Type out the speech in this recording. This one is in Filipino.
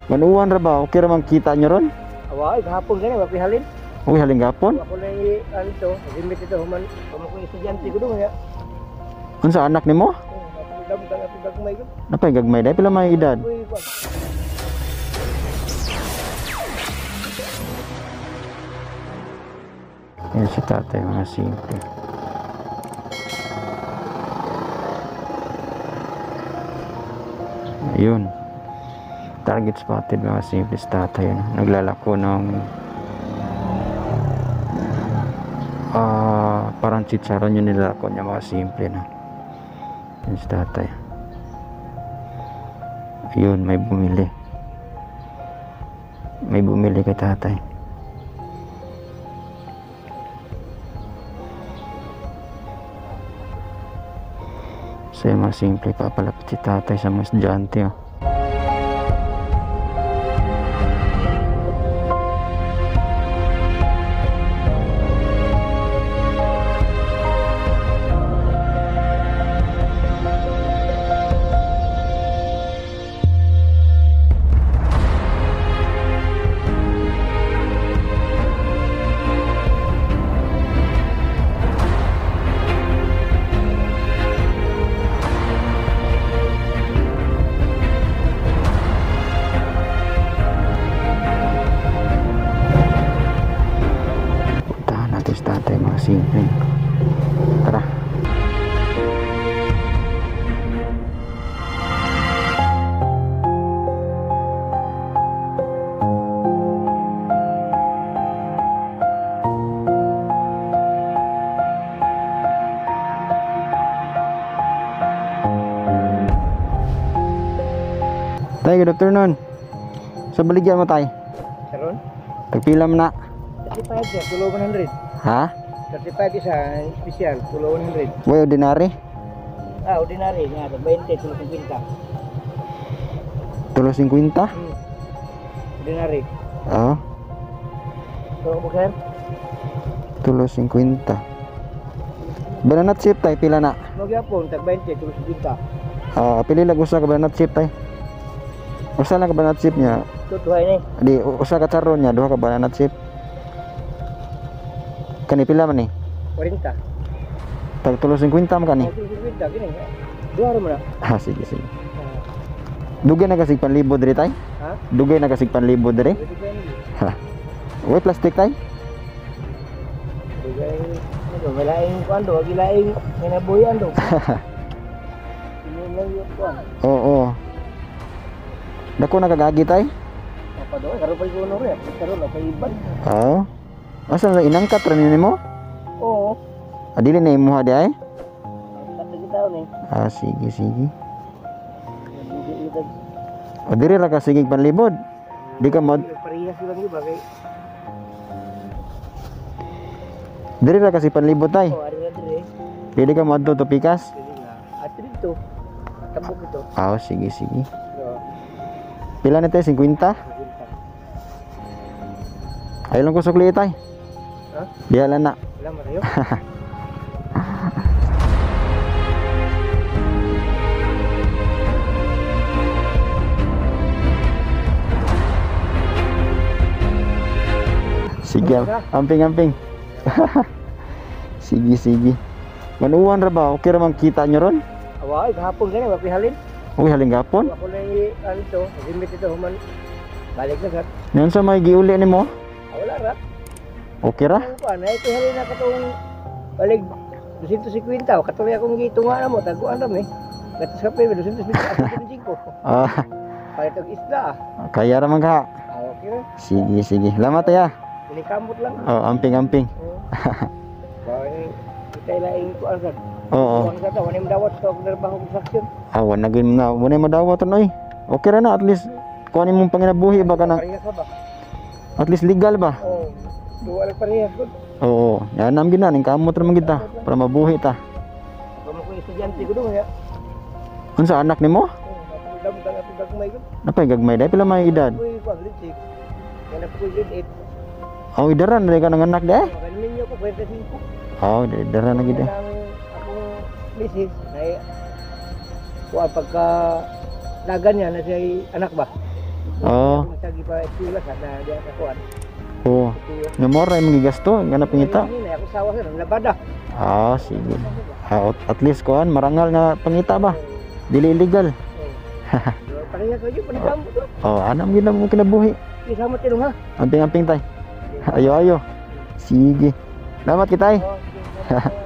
Manuwan ra ba? Okay ra man kita nyo ron? Away, kahapon gani, mapihalin. Uy, haling gapon. Ako na ano to, limit ito, human, kung ako estudyante ko doon, kaya. Unsa anak nimo? Gagmay ko. Napay gagmay dai pila may edad? Uy, kwan. Yan si tatay, mga simple. Ayun. Target spotted, mga simple si tatay. Naglalako ng parang chicharon yung nilalako niya, mga simple na. Yan si tatay. Ayun, may bumili. May bumili kay tatay. So yung mga simple, papalapit si tatay sa mga estudyante. Oh. Tatay, mga simple. Tara. Tay, good afternoon. Sa baligyan mo tay? Karon? Tagpila mo na. 35 siya, tulo 100. Ha? 35 isa, special, tulo 100. Way ordinary? Ah, ordinary, nga, 20, tulo 50. Tulo 50? Ordinary. Oo. Tulo mo, sir? Tulo 50. Banana chip tay, pila na? Magyapon, tag 20, tulo 50. Pili lang usa ka banana chip tay. Usa lang ka banana chip niya. Tutuhay ni. Di usa ka charon niya, duha ka banana chip. Kani pila man ni? 40. Tag tulo 50 man kani. Tulo 50, gini. Dua mo na. Sige sige. Dugay na kasig panlibod diri tay? Ha? Dugay na kasig panlibod diri? Ha. Uy plastic tay? Dugay, ano, malaing kuando, gilaing minabuyan do. Ini lang yung kuan. Oo. Dako nakagagi tay? Apa do? Karo pa kuno re, karo na pa iban. Oo. Asa na inangkat ra nimo? Oo. Adili na imuha di ay? Kata kita ni. Sige sige. O diri ra ka sige panlibod. Di ka mod Parehas lang yung bagay. diri ra kasi panlibod tay. Oh, ari na dire. Pwede ka mo to pikas? Dili nga. At dito. Tabok ito. Sige sige. So, Pila na tay 50? Ay lang ko sukli tay. ha? Diala na. Wala marayo. Sige, amping-amping. Sige sige. Manuwan ra ba? Okay ra man kita nyo ron? Away, kahapon gani, mapihalin. Uy, haling gapon. Ako na ano to, limit ito, human. Balik na, sir. Yan sa may giuli nimo? Wala ra. Okay ra? Ano pa, naipihalin na katong balik 250. Katuloy akong gitunga na mo, taguan ram eh. Gatos ka pa, 250. Palit ang isla ah. Kaya ra man ka. Okay ra. Sige sige. Salamat ya. Inikamot lang. Amping-amping. Bakit kita ilaing ko agad. Oo. Kung sa wala mo dawat sa trabaho construction. Awan na gin na. Wala mo dawat oy. Okay ra na at least kunin mong panginabuhi ba ka na. Parehas ka ba? At least legal ba? Oo. Duwa lang parehas ko. Oo. Yan nam ginaning kamot ra man kita para mabuhi ta. Kung ako estudyante ko doon ya. Unsa anak nimo? Dam gagmay ko. Napay gagmay dai pila may edad? Uy, ko grade 6. Yan ako grade 8. Oh, idaran na ka nanganak dai? Kanin niyo ko kwenta 5. Oh, idaran na gid. Akong misis ay kuan pagka lagan niya na siya anak ba? Oo. ipa-eskwela sa na diya sa kuan. Oo. Nga mora yung magigasto, nga napangita. Hindi na ako sawa sa labada. Sige. At least kuan marangal nga pangita ba. Dili illegal. Pareha ko yung panigamo to. Anam gid mo kinabuhi. Isama tinong ha. Amping-amping tay. Ayo. Sige. Salamat kitay. Okay.